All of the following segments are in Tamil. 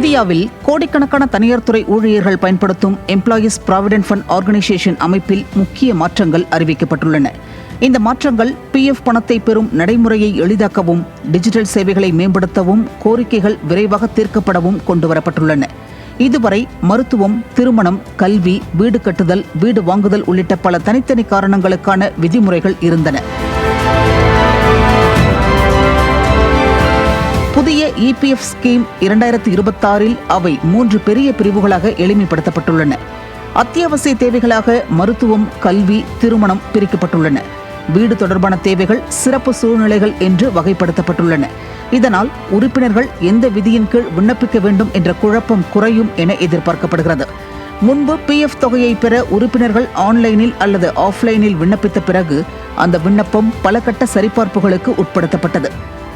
இந்தியாவில் கோடிக்கணக்கான தனியார் துறை ஊழியர்கள் பயன்படுத்தும் எம்ப்ளாயீஸ் ப்ராவிடென்ட் ஃபண்ட் ஆர்கனைசேஷன் அமைப்பில் முக்கிய மாற்றங்கள் அறிவிக்கப்பட்டுள்ளன. இந்த மாற்றங்கள் பிஎஃப் பணத்தை பெறும் நடைமுறையை எளிதாக்கவும், டிஜிட்டல் சேவைகளை மேம்படுத்தவும், கோரிக்கைகள் விரைவாக தீர்க்கப்படவும் கொண்டுவரப்பட்டுள்ளன. இதுவரை மருத்துவம், திருமணம், கல்வி, வீடு கட்டுதல், வீடு வாங்குதல் உள்ளிட்ட பல தனித்தனி காரணங்களுக்கான விதிமுறைகள் இருந்தன. புதிய இபிஎஃப் ஸ்கீம் 2026 அவை 3 பெரிய பிரிவுகளாக எளிமைப்படுத்தப்பட்டுள்ளன. அத்தியாவசிய தேவைகளாக மருத்துவம், கல்வி, திருமணம் பிரிக்கப்பட்டுள்ளன. வீடு தொடர்பான தேவைகள் சிறப்பு சூழ்நிலைகள் என்று வகைப்படுத்தப்பட்டுள்ளன. இதனால் உறுப்பினர்கள் எந்த விதியின் கீழ் விண்ணப்பிக்க வேண்டும் என்ற குழப்பம் குறையும் என எதிர்பார்க்கப்படுகிறது. முன்பு பிஎஃப் தொகையை பெற உறுப்பினர்கள் ஆன்லைனில் அல்லது ஆஃப்லைனில் விண்ணப்பித்த பிறகு அந்த விண்ணப்பம் பல கட்ட சரிபார்ப்புகளுக்கு உட்படுத்தப்பட்டது.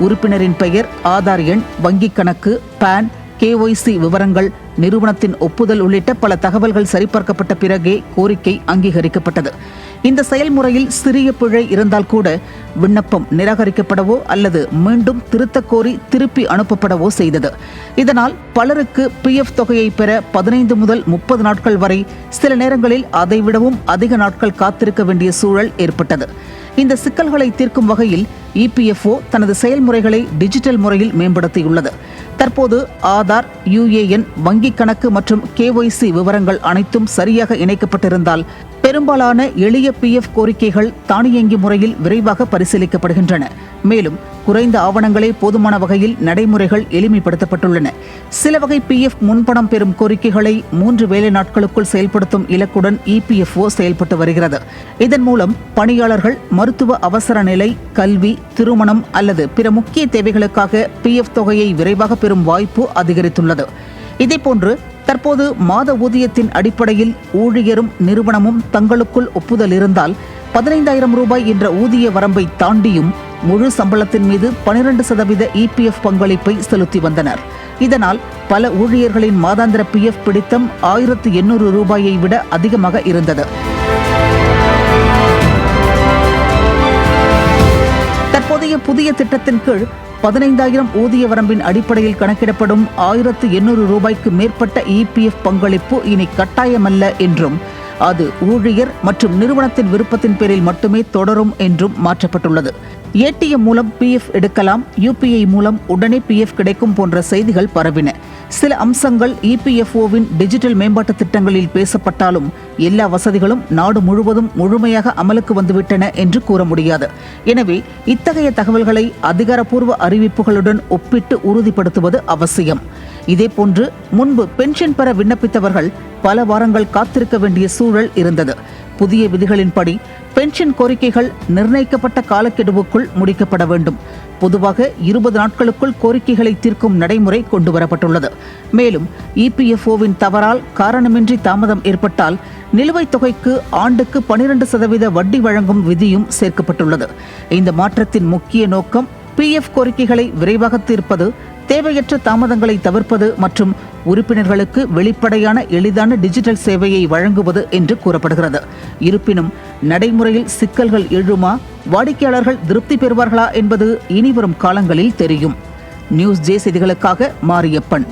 உறுப்பினரின் பெயர், ஆதார் எண், வங்கிக் கணக்கு, பான், KYC விவரங்கள், நிறுவனத்தின் ஒப்புதல் உள்ளிட்ட பல தகவல்கள் சரிபார்க்கப்பட்ட பிறகே கோரிக்கை அங்கீகரிக்கப்பட்டது. இந்த செயல்முறையில் சிறிய பிழை இருந்தால் கூட விண்ணப்பம் நிராகரிக்கப்படவோ அல்லது மீண்டும் திருத்தக் கோரி திருப்பி அனுப்பப்படவோ செய்தது. இதனால் பலருக்கு பிஎஃப் தொகையை பெற 15 முதல் 30 நாட்கள் வரை, சில நேரங்களில் அதைவிடவும் அதிக நாட்கள் காத்திருக்க வேண்டிய சூழல் ஏற்பட்டது. இந்த சிக்கல்களை தீர்க்கும் வகையில் இபிஎஃப்ஓ தனது செயல்முறைகளை டிஜிட்டல் முறையில் மேம்படுத்தியுள்ளது. தற்போது ஆதார், UAN, வங்கிக் கணக்கு மற்றும் KYC விவரங்கள் அனைத்தும் சரியாக இணைக்கப்பட்டிருந்தால் பெரும்பாலான எளிய பிஎஃப் கோரிக்கைகள் தானியங்கி முறையில் விரைவாக பரிசீலிக்கப்படுகின்றன. மேலும் குறைந்த ஆவணங்களே போதுமான வகையில் நடைமுறைகள் எளிமைப்படுத்தப்பட்டுள்ளன. சில வகை பிஎஃப் முன்பணம் பெறும் கோரிக்கைகளை 3 வேலை நாட்களுக்குள் செயல்படுத்தும் இலக்குடன் இபிஎஃப்ஓ செயல்பட்டு வருகிறது. இதன் மூலம் பணியாளர்கள் மருத்துவ அவசர நிலை, கல்வி, திருமணம் அல்லது பிற முக்கிய தேவைகளுக்காக பிஎஃப் தொகையை விரைவாக பெறும் வாய்ப்பு அதிகரித்துள்ளது. இதேபோன்று தற்போது மாத ஊதியத்தின் அடிப்படையில் ஊழியரும் நிறுவனமும் தங்களுக்குள் ஒப்புதல் இருந்தால் 15,000 ரூபாய் என்ற ஊதிய வரம்பை தாண்டியும் முழு சம்பளத்தின் மீது 12% இபிஎஃப் பங்களிப்பை செலுத்தி வந்தனர். இதனால் பல ஊழியர்களின் மாதாந்திர பிஎஃப் பிடித்தம் 1,800 ரூபாயை விட அதிகமாக இருந்தது. தற்போதைய புதிய திட்டத்தின் கீழ் 15,000 ஊதிய வரம்பின் அடிப்படையில் கணக்கிடப்படும் 1,800 ரூபாய்க்கு மேற்பட்ட இபிஎஃப் பங்களிப்பு இனி கட்டாயமல்ல என்றும், அது ஊழியர் மற்றும் நிறுவனத்தின் விருப்பத்தின் பேரில் மட்டுமே தொடரும் என்றும் மாற்றப்பட்டுள்ளது. ATM மூலம் பிஎஃப் எடுக்கலாம், UPI மூலம் உடனே பிஎஃப் கிடைக்கும் போன்ற செய்திகள் பரவின. சில அம்சங்கள் இபிஎஃப்ஓவின் டிஜிட்டல் மேம்பாட்டு திட்டங்களில் பேசப்பட்டாலும் எல்லா வசதிகளும் நாடு முழுவதும் முழுமையாக அமலுக்கு வந்துவிட்டன என்று கூற முடியாது. எனவே இத்தகைய தகவல்களை அதிகாரப்பூர்வ அறிவிப்புகளுடன் ஒப்பிட்டு உறுதிப்படுத்துவது அவசியம். இதேபோன்று முன்பு பென்ஷன் பெற விண்ணப்பித்தவர்கள் பல வாரங்கள் காத்திருக்க வேண்டிய சூழல் இருந்தது. புதிய விதிகளின்படி பென்ஷன் கோரிக்கைகள் நிர்ணயிக்கப்பட்ட காலக்கெடுவுக்குள் முடிக்கப்பட வேண்டும். பொதுவாக 20 நாட்களுக்குள் கோரிக்கைகளை தீர்க்கும் நடைமுறை கொண்டுவரப்பட்டுள்ளது. மேலும் இபிஎஃப்ஓவின் தவறால் காரணமின்றி தாமதம் ஏற்பட்டால் நிலுவைத் தொகைக்கு ஆண்டுக்கு 12% வட்டி வழங்கும் விதியும் சேர்க்கப்பட்டுள்ளது. இந்த மாற்றத்தின் முக்கிய நோக்கம் பிஎஃப் கோரிக்கைகளை விரைவாக தீர்ப்பது, தேவையற்ற தாமதங்களை தவிர்ப்பது மற்றும் உறுப்பினர்களுக்கு வெளிப்படையான எளிதான டிஜிட்டல் சேவையை வழங்குவது என்று கூறப்படுகிறது. இருப்பினும் நடைமுறையில் சிக்கல்கள் எழுமா, வாடிக்கையாளர்கள் திருப்தி பெறுவார்களா என்பது இனிவரும் காலங்களில் தெரியும். நியூஸ் ஜே செய்திகளுக்காக மாரியப்பன்.